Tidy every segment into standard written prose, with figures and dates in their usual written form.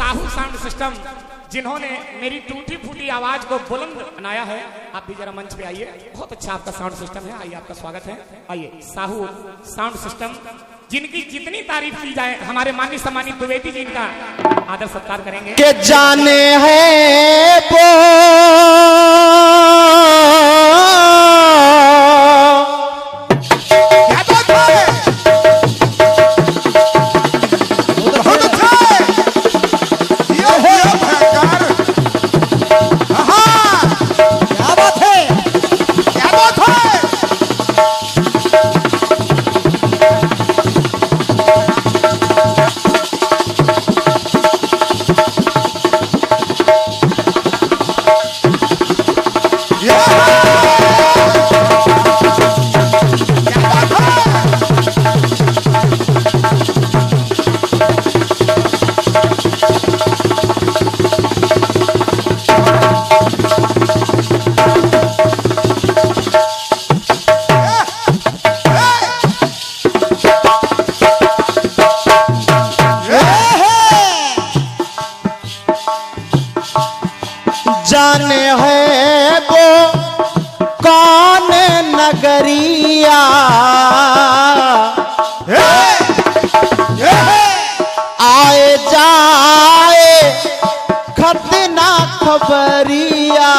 Sahu sound system जिन्होंने मेरी टूटी फूटी आवाज को बुलंद बनाया है, आप भी जरा मंच पे आइए। बहुत अच्छा आपका साउंड सिस्टम है, आइए आपका स्वागत है। आइए साहू साउंड सिस्टम जिनकी जितनी तारीफ की जाए, हमारे माननीय सम्मानित द्विवेदी जी इनका आदर सत्कार करेंगे। के जाने हैं वो जाने है वो कौन नगरिया आए जाए खत ना खबरिया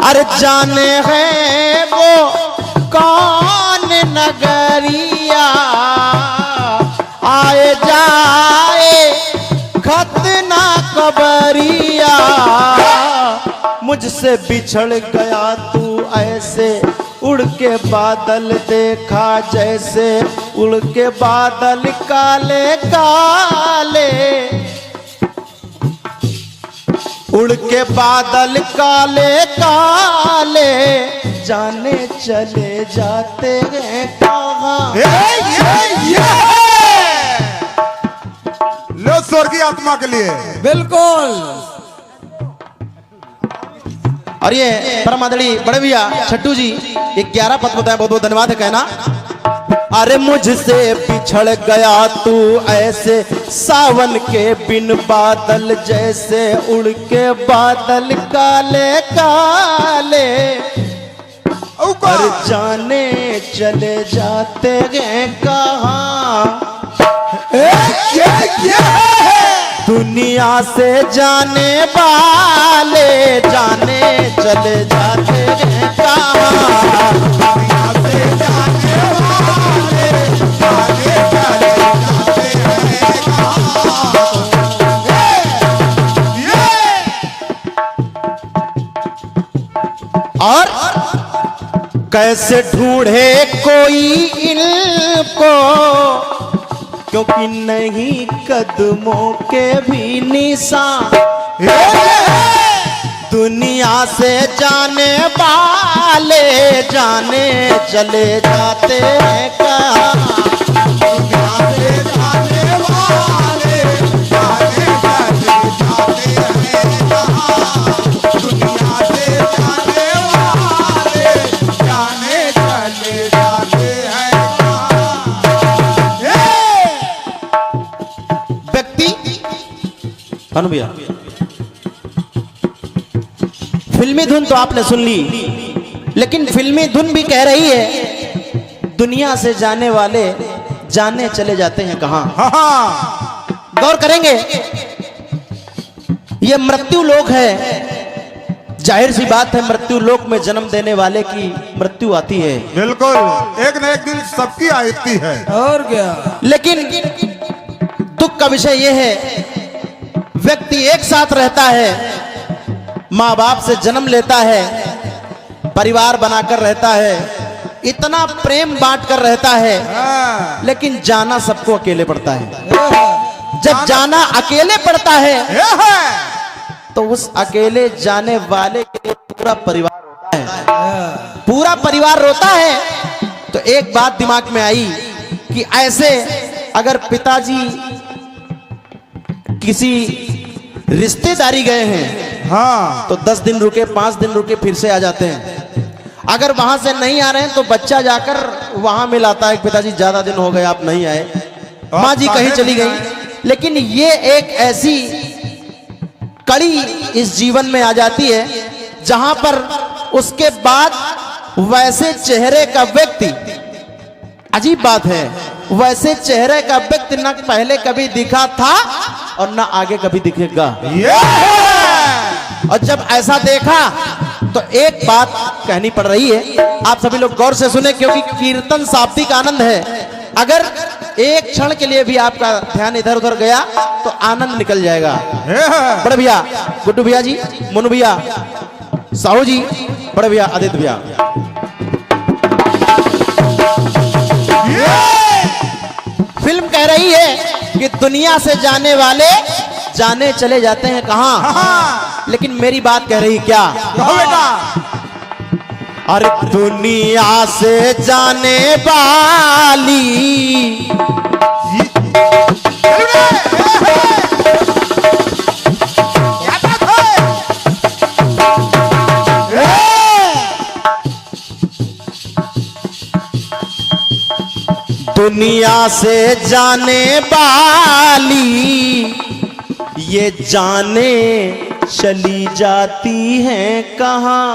अरे जाने हैं वो कौन नगरिया आए जाए खत ना खबरिया मुझसे बिछड़ गया तू ऐसे उड़ के बादल देखा जैसे उड़ के बादल काले काले उड़ के बादल काले काले जाने चले जाते हैं कहाँ। लो स्वर्गीय आत्मा के लिए बिल्कुल। और ये परम आदरणीय बड़े भैया छट्टू जी 11 पद बताया, बहुत बहुत धन्यवाद है कहना। अरे मुझसे बिछड़ गया तू ऐसे सावन के बिन बादल जैसे उड़ के बादल काले काले और जाने चले जाते हैं कहाँ। दुनिया से जाने वाले जाने चले जाते हैं कहाँ। दुनिया से जाने वाले जाने चले जाते हैं कहाँ। और कैसे ढूंढे कोई इनको क्योंकि नहीं कदमों के भी निशान। दुनिया से जाने वाले जाने चले जाते हैं कहाँ। दुनिया से जाने वाले जाने चले जाते हैं कहाँ। दुनिया से जाने वाले जाने चले जाते हैं कहाँ। भैया फिल्मी धुन तो आपने सुन ली, लेकिन फिल्मी धुन भी कह रही है दुनिया से जाने वाले जाने चले जाते हैं कहाँ। गौर करेंगे ये मृत्यु लोक है, जाहिर सी बात है मृत्यु लोक में जन्म देने वाले की मृत्यु आती है। बिल्कुल, एक न एक दिन सबकी आती है और क्या। लेकिन दुख का विषय यह है व्यक्ति एक साथ रहता है, माँ बाप से जन्म लेता है, परिवार बनाकर रहता है, इतना प्रेम बांट कर रहता है, लेकिन जाना सबको अकेले पड़ता है। जब जाना अकेले पड़ता है तो उस अकेले जाने वाले के लिए पूरा परिवार रोता है, पूरा परिवार रोता है। तो एक बात दिमाग में आई कि ऐसे अगर पिताजी किसी रिश्तेदारी गए हैं हाँ तो 10 दिन रुके, 5 दिन रुके, फिर से आ जाते हैं। अगर वहां से नहीं आ रहे हैं तो बच्चा जाकर वहां मिलाता है, पिताजी ज्यादा दिन हो गए आप नहीं आए, माँ जी कहीं चली गई। लेकिन ये एक ऐसी कड़ी इस जीवन में आ जाती है जहां पर उसके बाद वैसे चेहरे का व्यक्ति, अजीब बात है, वैसे चेहरे का व्यक्ति न पहले कभी दिखा था और न आगे कभी दिखेगा। और जब ऐसा देखा तो एक बात कहनी पड़ रही है, आप सभी लोग गौर से सुने, क्योंकि कीर्तन शाब्दिक आनंद है। अगर एक क्षण के लिए भी आपका ध्यान इधर उधर गया तो आनंद निकल जाएगा। बड़े भैया गुड्डू भैया जी, मुन्नू भैया, साहू जी, बड़े भैया आदित्य भैया, फिल्म कह रही है कि दुनिया से जाने वाले जाने चले जाते हैं कहां, लेकिन मेरी बात कह रही क्या? अरे दुनिया से जाने वाली दुनिया से जाने वाली ये जाने चली जाती हैं कहां?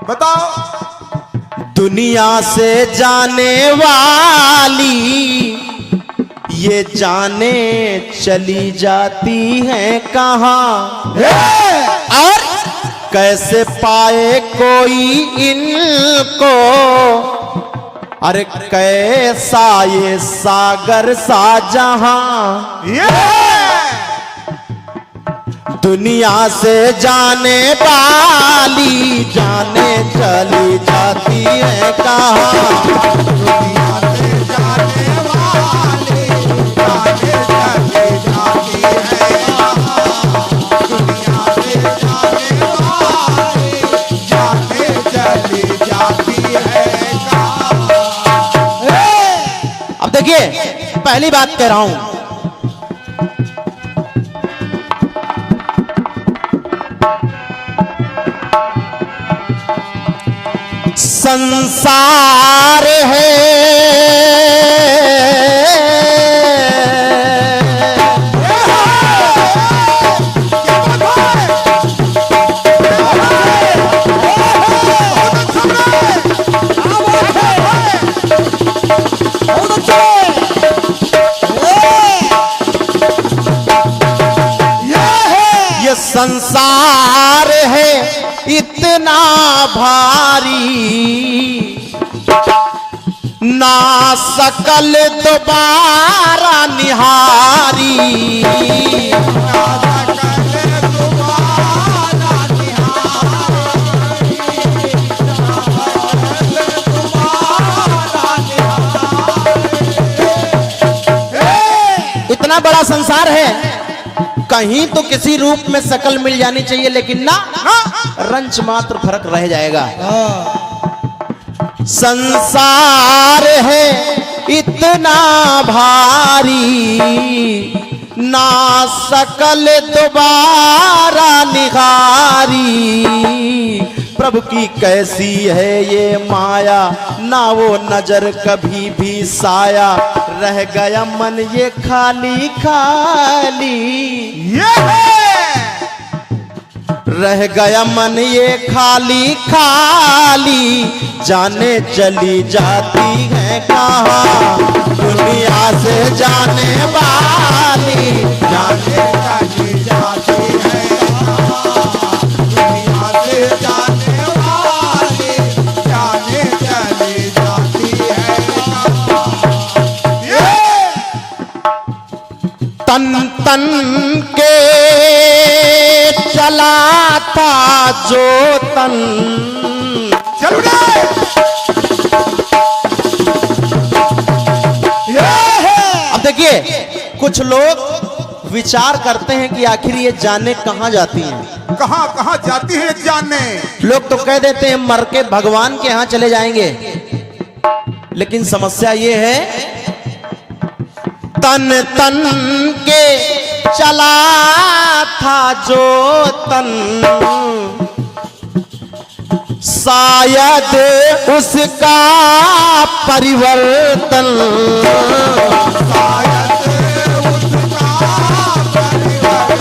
बताओ। दुनिया से जाने वाली ये जाने चली जाती हैं कहां? और कैसे पाए कोई इनको, अरे कैसा ये सागर सा जहां? दुनिया से जाने वाली जाने चली जाती है कहां? दुनिया से जाने वाली जाने चली जाती है कहां? दुनिया से जाने वाली जाने चली जाती है कहां? अब देखिए, पहली बात कह रहा हूं, संसार है ये संसार है इतना भारी, ना सकल दोबारा निहारी। इतना बड़ा संसार है, कहीं तो किसी रूप में शकल मिल जानी चाहिए, लेकिन ना, रंच मात्र फर्क रह जाएगा। संसार है इतना भारी, ना शकल दोबारा निहारी। प्रभु की कैसी है ये माया, ना वो नजर कभी भी साया, रह गया मन ये खाली खाली, रह गया मन ये खाली खाली, जाने चली जाती है कहां? दुनिया से जाने वाली जाने चली जाती है कहां? दुनिया से जाने वाली जाने चली जाती है कहां? तन तन के चला था जो तन, चलो अब देखिए, कुछ लोग विचार करते हैं कि आखिर ये जाने कहां जाती हैं। कहां कहां जाती है जानने? लोग तो कह देते हैं मर के भगवान के यहां चले जाएंगे, लेकिन समस्या ये है, तन तन के चला था जो तन, शायद उसका परिवर्तन, शायद उसका परिवर्तन,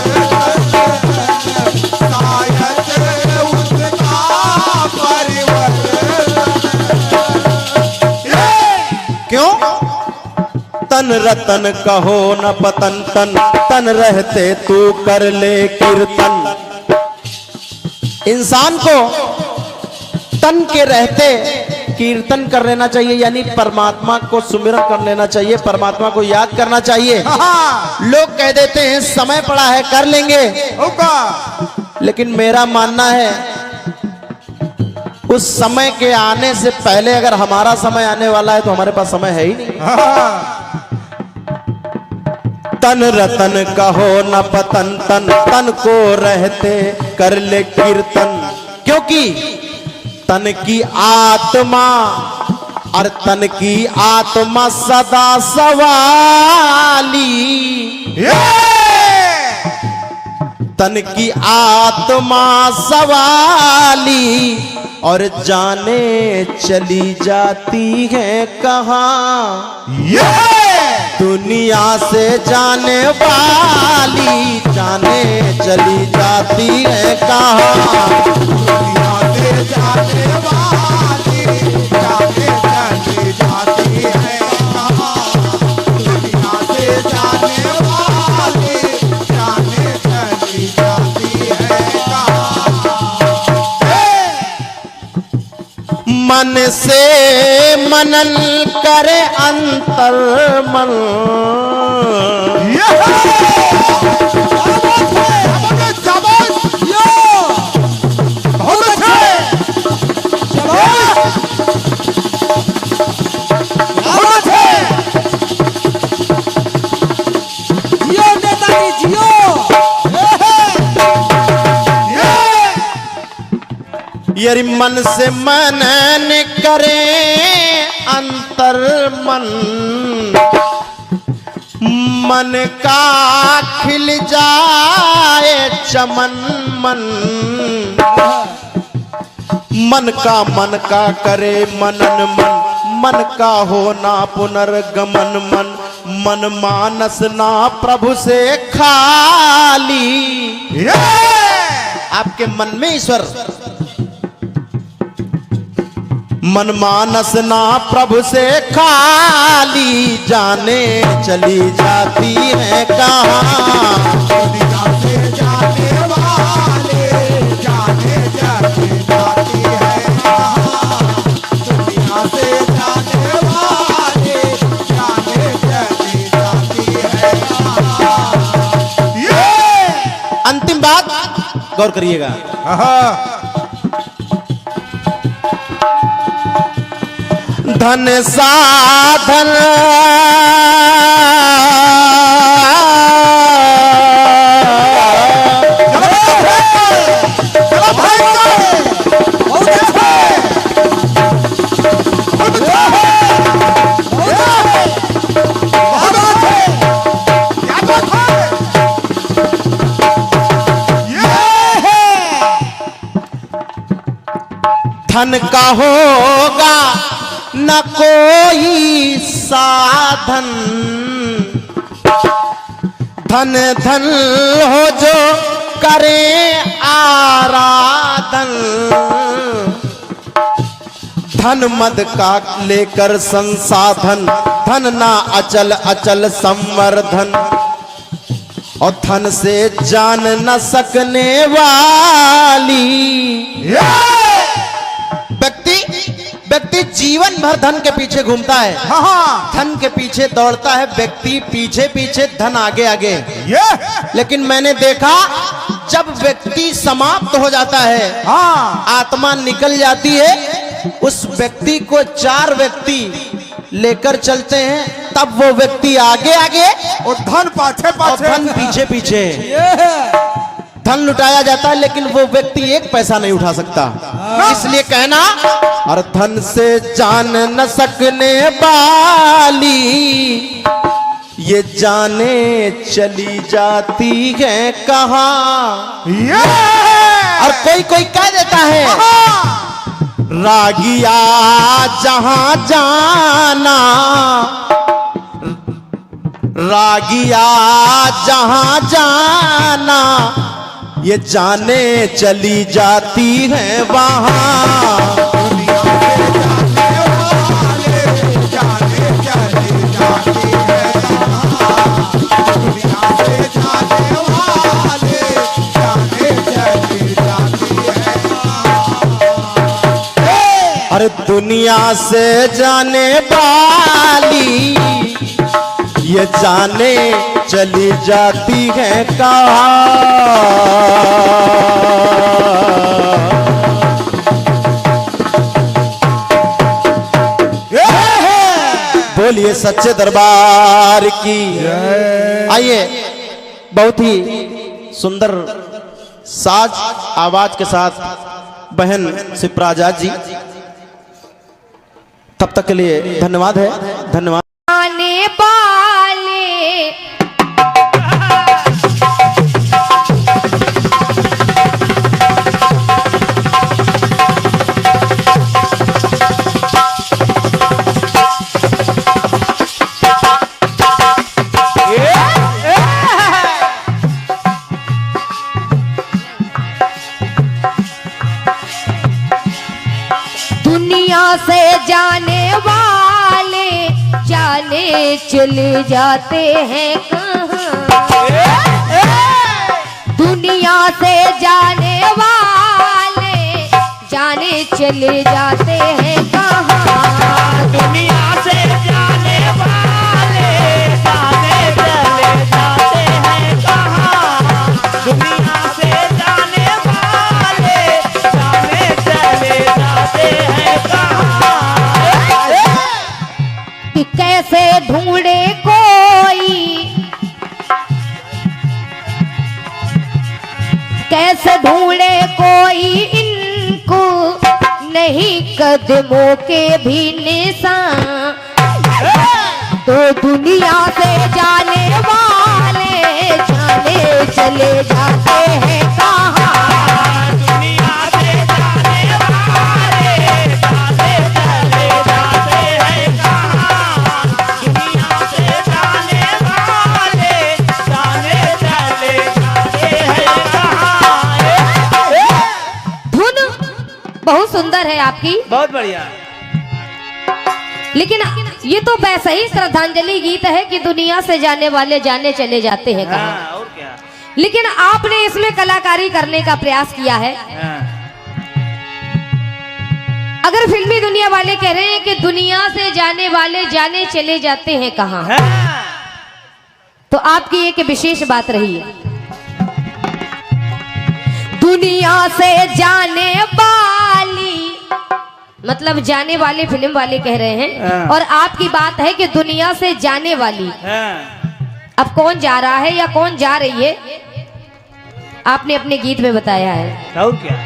शायद उसका परिवर्तन। क्यों? तन रतन कहो न पतन, तन तन रहते तू कर ले कीर्तन। इंसान को तन के रहते कीर्तन कर लेना चाहिए, यानी परमात्मा को सुमिरन कर लेना चाहिए, परमात्मा को याद करना चाहिए। लोग कह देते हैं समय पड़ा है कर लेंगे, लेकिन मेरा मानना है उस समय के आने से पहले अगर हमारा समय आने वाला है तो हमारे पास समय है ही नहीं। तन रतन कहो न पतन, तन तन को रहते कर ले कीर्तन, क्योंकि तन की आत्मा और तन की आत्मा सदा सवाली, तन की आत्मा सवाली और जाने चली जाती है कहाँ, दुनिया से जाने वाली जाने चली जाती है कहाँ, दुनिया से जाने वाली जाने चली जाती है कहाँ, दुनिया से जाने वाली जाने चली जाती है कहाँ। मन से मनन करे अंतर मन, यदि मन से मनन करे अंतर मन, मन का खिल जाए चमन मन, मन का करे मनन मन, मन का होना पुनर्गमन मन, मन मानस ना प्रभु से खाली। आपके मन में ईश्वर, मन मानस ना प्रभु से खाली जाने चली जाती है कहाँ, दुनिया से जाने वाले जाने चली जाती है कहाँ, दुनिया से जाने वाले जाने चली जाती है कहाँ। अंतिम बात गौर करिएगा। धन साधन धन का होगा न कोई साधन, धन धन हो जो करे आराधन, धन मद का लेकर संसाधन, धन ना अचल अचल संवर्धन, और धन से जान न सकने वाली। व्यक्ति जीवन भर धन के पीछे घूमता है, धन के पीछे दौड़ता है, व्यक्ति पीछे पीछे धन आगे आगे। लेकिन मैंने देखा जब व्यक्ति समाप्त हो जाता है, आत्मा निकल जाती है, उस व्यक्ति को चार व्यक्ति लेकर चलते हैं, तब वो व्यक्ति आगे आगे और धन पाछे पाछे, धन पीछे पीछे। धन लुटाया जाता है लेकिन वो व्यक्ति एक पैसा नहीं उठा सकता। इसलिए कहना, और धन से जान न सकने वाली ये जाने चली जाती है कहाँ। ये और कोई कोई कह देता है रागिया जहां जाना, रागिया जहां जाना, ये जाने चली जाती है वहां। दुनिया से जाने वाले जाने चले जाते हैं कहाँ। दुनिया से जाने वाले जाने चले जाते हैं कहाँ। अरे दुनिया से जाने वाली ये जाने चली जाती है कहाँ। बोलिए सच्चे दरबार की। आइए, बहुत ही सुंदर साज आवाज के साथ बहन सिप्राजा जी, तब तक के लिए धन्यवाद है। धन्यवाद। आने वाले दुनिया से जाने वाले जाने चले जाते हैं कहाँ। दुनिया से जाने वाले जाने चले जाते हैं कहाँ। दुनिया से जाने वाले जाने चले जाते हैं कहाँ। दुनिया से जाने वाले जाने चले जाते हैं कहाँ। कि कैसे ढूंढे कोई, कैसे ढूंढे कोई इनको, नहीं कदमों के भी निशान। तो दुनिया से जाने वाले जाने चले जाते हैं कहाँ। दुनिया से जाने वाले जाने चले जाते हैं कहाँ। दुनिया से जाने वाले जाने चले जाते हैं कहाँ। धुन बहुत सुंदर है आपकी, बहुत बढ़िया। लेकिन ये तो वैसा ही श्रद्धांजलि गीत है कि दुनिया से जाने वाले जाने चले जाते हैं कहाँ। हाँ, और क्या। लेकिन आपने इसमें कलाकारी करने का प्रयास किया है। हाँ। अगर फिल्मी दुनिया वाले कह रहे हैं कि दुनिया से जाने वाले जाने चले जाते हैं कहाँ, हाँ। तो आपकी एक विशेष बात रही है। दुनिया से जाने वाली मतलब जाने वाले फिल्म वाले कह रहे हैं, हाँ। और आपकी बात है कि दुनिया से जाने वाली। हाँ। अब कौन जा रहा है या कौन जा रही है, आपने अपने गीत में बताया है। और क्या।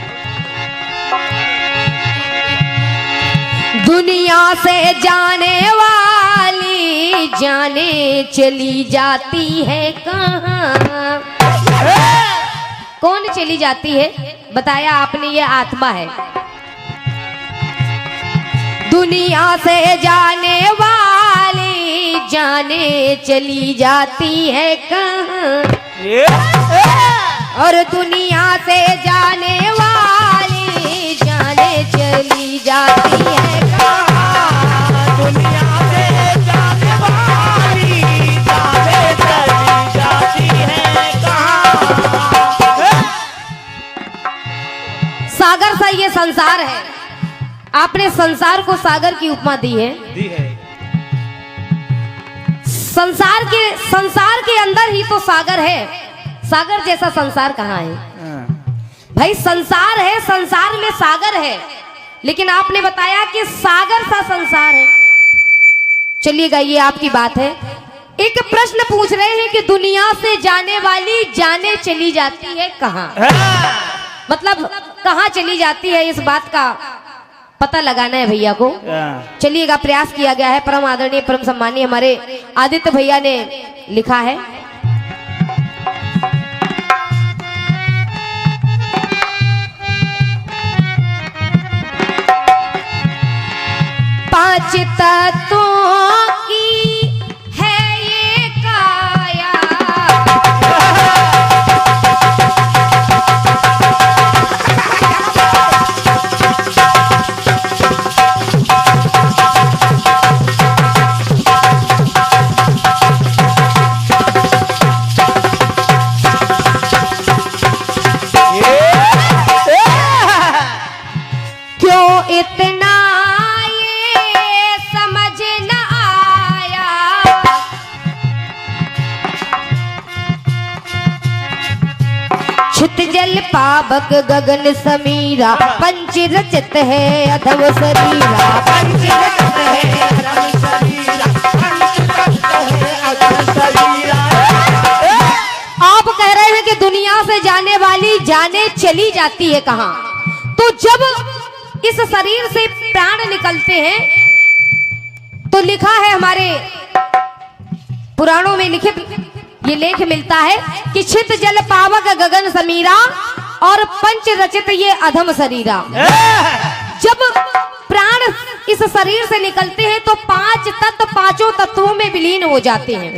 दुनिया से जाने वाली जाने चली जाती है कहाँ। कौन चली जाती है, बताया आपने, ये आत्मा है। दुनिया से जाने वाली जाने चली जाती है कहाँ। और दुनिया से जाने वाली जाने चली जाती है कहाँ। दुनिया से जाने वाली जाने चली जाती है कहाँ। सागर सा ये संसार है, आपने संसार को सागर की उपमा दी है। दी है। संसार के अंदर ही तो सागर है, सागर जैसा संसार कहाँ है। भाई संसार है, संसार में सागर है, लेकिन आपने बताया कि सागर सा संसार है। चलिएगा, ये आपकी बात है। एक प्रश्न पूछ रहे हैं कि दुनिया से जाने वाली जाने चली जाती है कहाँ। मतलब कहाँ चली जाती है, इस बात का पता लगाना है भैया को। चलिएगा, प्रयास किया गया है। परम आदरणीय परम सम्मानीय हमारे आदित्य भैया ने लिखा है। पांच तत्वों की है ये काया, क्यों इतना ये समझ न आया, छित जल पावक गगन समीरा, पंच रचित है अधम शरीरा, पंच रचित है अधम शरीरा, आप कह रहे हैं कि दुनिया से जाने वाली जाने चली जाती है कहाँ? तो जब इस शरीर से प्राण निकलते हैं तो लिखा है हमारे पुराणों में लिखित ये लेख मिलता है कि छित जल पावक गगन समीरा और पंच रचित ये अधम शरीरा। जब प्राण इस शरीर से निकलते हैं तो पांच तत्व पांचों तत्वों में विलीन हो जाते हैं।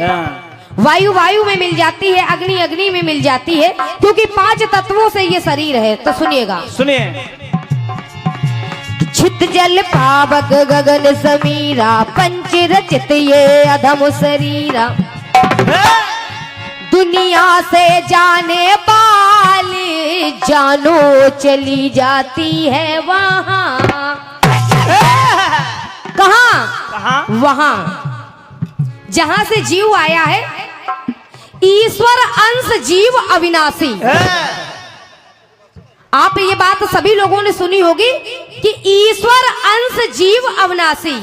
वायु वायु में मिल जाती है, अग्नि अग्नि में मिल जाती है, क्योंकि पांच तत्वों से ये शरीर है। तो सुनिएगा, सुनिए। छित जल पावक गगन समीरा, पंच रचित ये अधम शरीरा, दुनिया से जाने वाली जानो चली जाती है वहाँ। कहाँ? वहाँ जहाँ से जीव आया है। ईश्वर अंश जीव अविनाशी। आप ये बात सभी लोगों ने सुनी होगी कि ईश्वर अंश जीव अविनाशी।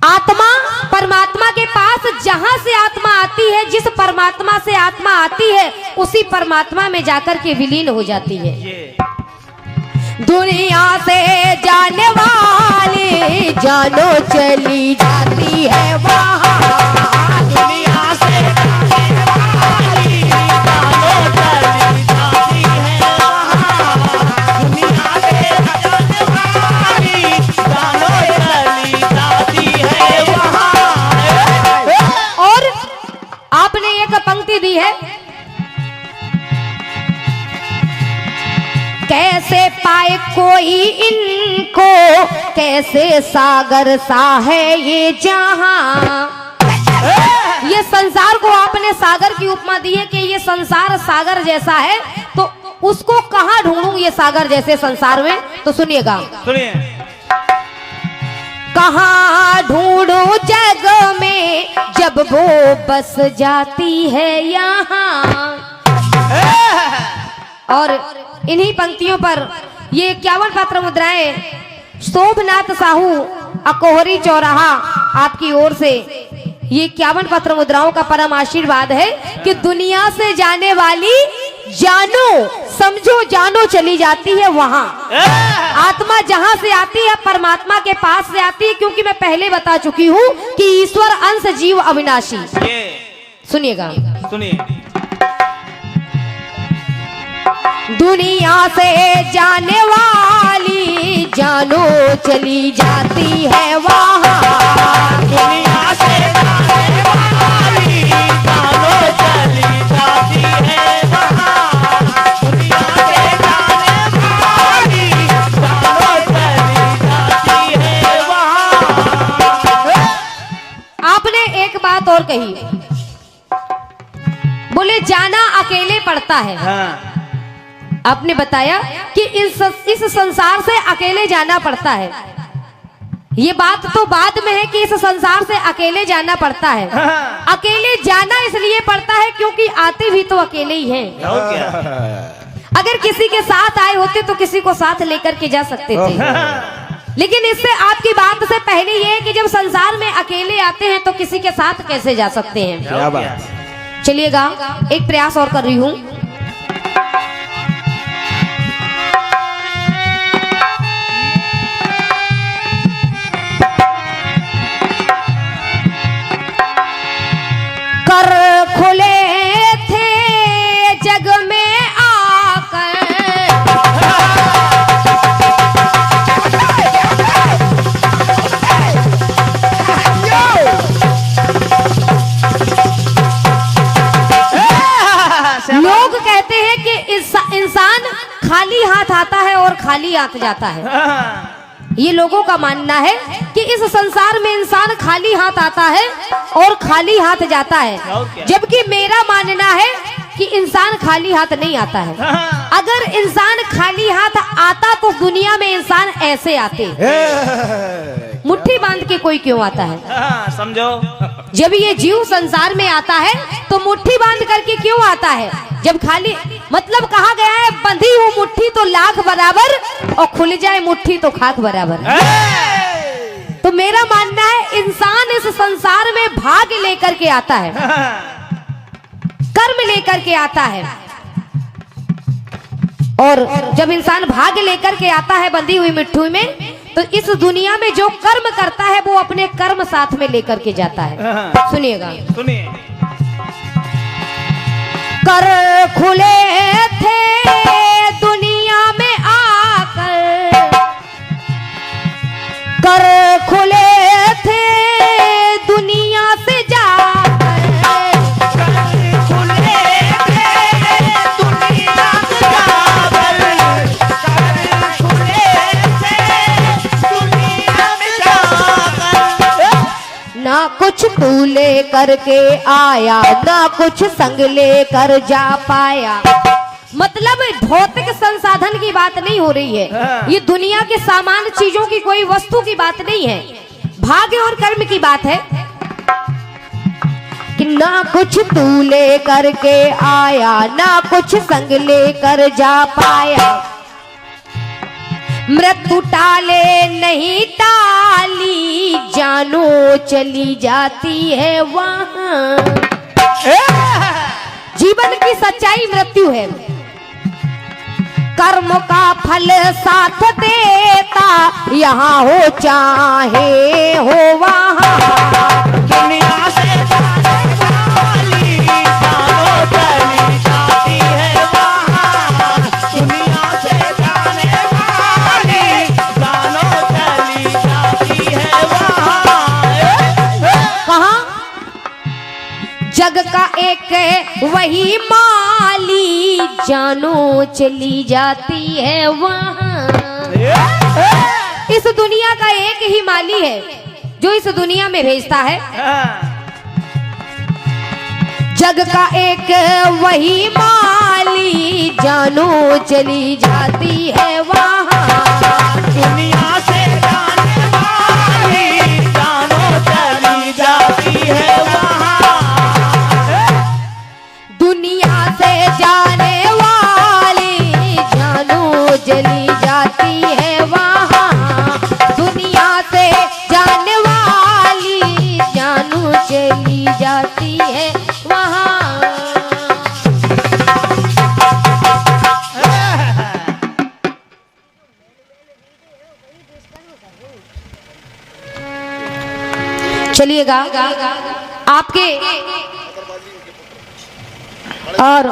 आत्मा परमात्मा के पास जहां से आत्मा आती है, जिस परमात्मा से आत्मा आती है, उसी परमात्मा में जाकर के विलीन हो जाती है। दुनिया से जाने वाली जानो चली जाती है वहाँ। दुनिया से जाने वाली जानो चली जाती है वहाँ। दुनिया से जाने वाली जानो चली जाती है वहाँ। और आपने एक पंक्ति दी है, कैसे पाए कोई इनको, कैसे सागर सा है ये जहां। ये संसार को आपने सागर की उपमा दी है कि ये संसार सागर जैसा है, तो उसको कहाँ ढूंढूं ये सागर जैसे संसार में? तो सुनिएगा, सुनिए। कहाँ ढूंढूं जग में जब वो बस जाती है यहाँ। और इन्हीं पंक्तियों पर ये 51 पत्र मुद्राएं शोभनाथ साहू अकोहरी चौराहा आपकी ओर से ये 51 पत्र मुद्राओं का परम आशीर्वाद है कि दुनिया से जाने वाली जानो समझो जानो चली जाती है वहाँ। आत्मा जहाँ से आती है परमात्मा के पास से आती है, क्योंकि मैं पहले बता चुकी हूँ कि ईश्वर अंश जीव अविनाशी। सुनिएगा, सुनिए। दुनिया से जाने वाली जानो चली जाती है वहाँ। दुनिया से जाने वाली जानो चली जाती है वहाँ। दुनिया से जाने वाली जानो चली जाती है वहाँ। आपने एक बात और कही, बोले जाना अकेले पड़ता है। आपने बताया कि इस संसार से अकेले जाना पड़ता है। ये बात तो बाद में है कि इस संसार से अकेले जाना पड़ता है। अकेले जाना इसलिए पड़ता है क्योंकि आते भी तो अकेले ही हैं। अगर किसी के साथ आए होते तो किसी को साथ लेकर के जा सकते थे, लेकिन इससे आपकी बात से पहले ये है कि जब संसार में अकेले आते हैं तो किसी के साथ कैसे जा सकते हैं। क्या बात। चलिएगा, एक प्रयास और कर रही हूँ। कर खुले थे जग में आकर, लोग कहते हैं कि इंसान खाली हाथ आता है और खाली हाथ जाता है। ये लोगों का मानना है कि इस संसार में इंसान खाली हाथ आता है और खाली हाथ जाता है, जबकि मेरा मानना है कि इंसान खाली हाथ नहीं आता है। अगर इंसान खाली हाथ आता तो दुनिया में इंसान ऐसे आते, मुट्ठी बांध के कोई क्यों आता है? समझो। जब ये जीव संसार में आता है तो मुट्ठी बांध करके क्यों आता है? जब खाली, मतलब कहा गया है बंधी हुई मुट्ठी तो लाख बराबर और खुल जाए मुट्ठी तो खाक बराबर। तो मेरा मानना है इंसान इस संसार में भाग लेकर के आता है, कर्म लेकर के आता है, और जब इंसान भाग लेकर के आता है बंधी हुई मिट्टी में, तो इस दुनिया में जो कर्म करता है वो अपने कर्म साथ में लेकर के जाता है। सुनिएगा, सुनिए। कर खुले थे दुनिया में आकर, कर खुले थे दुनिया से जाकर, खुले थे दुनिया से जाकर, खुले थे दुनिया में जाकर। ना कुछ तू ले करके आया, ना कुछ संग ले कर जा पाया। मतलब भौतिक संसाधन की बात नहीं हो रही है, ये दुनिया के सामान चीजों की कोई वस्तु की बात नहीं है, भाग्य और कर्म की बात है कि ना कुछ तू ले करके आया, ना कुछ संग ले कर जा पाया। मृत्यु टाले नहीं टाली, जानो चली जाती है वहां। जीवन की सच्चाई मृत्यु है, कर्म का फल साथ देता, यहाँ हो चाहे हो वहां। दुनिया से जाने वाली जानो चली जाती है वहाँ। दुनिया से जाने वाली जानो चली जाती है वहाँ। कहाँ? जग का एक वही माली, जानो चली जाती है वहाँ। इस दुनिया का एक ही माली है जो इस दुनिया में भेजता है। जग का एक वही माली, जानो चली जाती है वहाँ। दुनिया से जाने वाली जानो चली जाती है वहाँ। दुनिया से जाने वाली जानो चली जाती है वहाँ। दुनिया से जाने वाली जानो चली जाती है वहाँ। चलिएगा आपके और